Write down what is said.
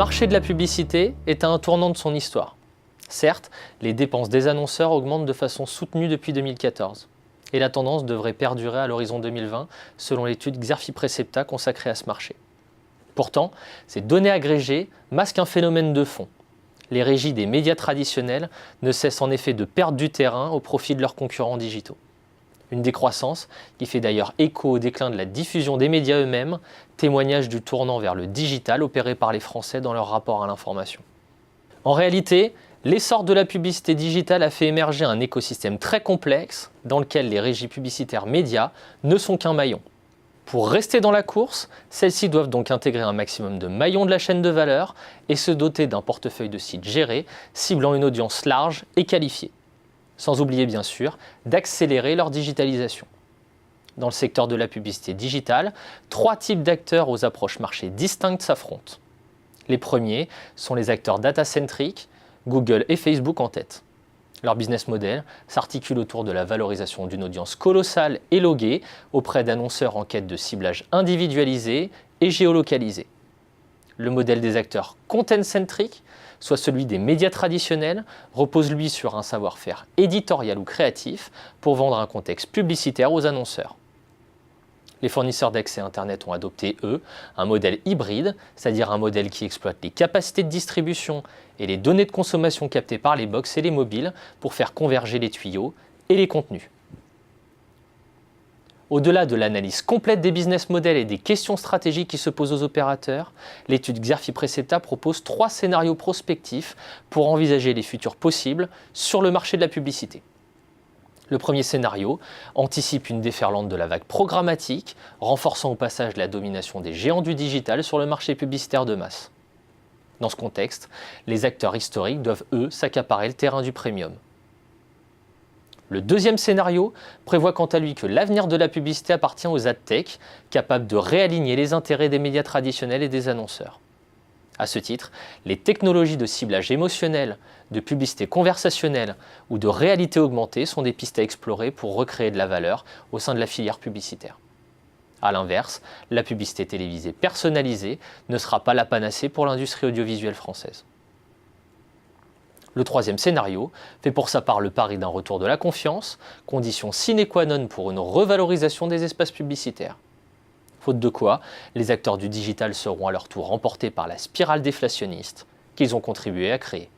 marché de la publicité est à un tournant de son histoire. Certes, les dépenses des annonceurs augmentent de façon soutenue depuis 2014. Et la tendance devrait perdurer à l'horizon 2020, selon l'étude Xerfi Precepta consacrée à ce marché. Pourtant, ces données agrégées masquent un phénomène de fond. Les régies des médias traditionnels ne cessent en effet de perdre du terrain au profit de leurs concurrents digitaux. Une décroissance qui fait d'ailleurs écho au déclin de la diffusion des médias eux-mêmes, témoignage du tournant vers le digital opéré par les Français dans leur rapport à l'information. En réalité, l'essor de la publicité digitale a fait émerger un écosystème très complexe dans lequel les régies publicitaires médias ne sont qu'un maillon. Pour rester dans la course, celles-ci doivent donc intégrer un maximum de maillons de la chaîne de valeur et se doter d'un portefeuille de sites gérés, ciblant une audience large et qualifiée. Sans oublier bien sûr d'accélérer leur digitalisation. Dans le secteur de la publicité digitale, 3 types d'acteurs aux approches marché distinctes s'affrontent. Les premiers sont les acteurs data-centric, Google et Facebook en tête. Leur business model s'articule autour de la valorisation d'une audience colossale et loguée auprès d'annonceurs en quête de ciblage individualisé et géolocalisé. Le modèle des acteurs content-centric, soit celui des médias traditionnels, repose lui sur un savoir-faire éditorial ou créatif pour vendre un contexte publicitaire aux annonceurs. Les fournisseurs d'accès Internet ont adopté, eux, un modèle hybride, c'est-à-dire un modèle qui exploite les capacités de distribution et les données de consommation captées par les box et les mobiles pour faire converger les tuyaux et les contenus. Au-delà de l'analyse complète des business models et des questions stratégiques qui se posent aux opérateurs, l'étude Xerfi Precepta propose 3 scénarios prospectifs pour envisager les futurs possibles sur le marché de la publicité. Le premier scénario anticipe une déferlante de la vague programmatique, renforçant au passage la domination des géants du digital sur le marché publicitaire de masse. Dans ce contexte, les acteurs historiques doivent, eux, s'accaparer le terrain du premium. Le deuxième scénario prévoit quant à lui que l'avenir de la publicité appartient aux adtech, capables de réaligner les intérêts des médias traditionnels et des annonceurs. À ce titre, les technologies de ciblage émotionnel, de publicité conversationnelle ou de réalité augmentée sont des pistes à explorer pour recréer de la valeur au sein de la filière publicitaire. A l'inverse, la publicité télévisée personnalisée ne sera pas la panacée pour l'industrie audiovisuelle française. Le troisième scénario fait pour sa part le pari d'un retour de la confiance, condition sine qua non pour une revalorisation des espaces publicitaires. Faute de quoi, les acteurs du digital seront à leur tour emportés par la spirale déflationniste qu'ils ont contribué à créer.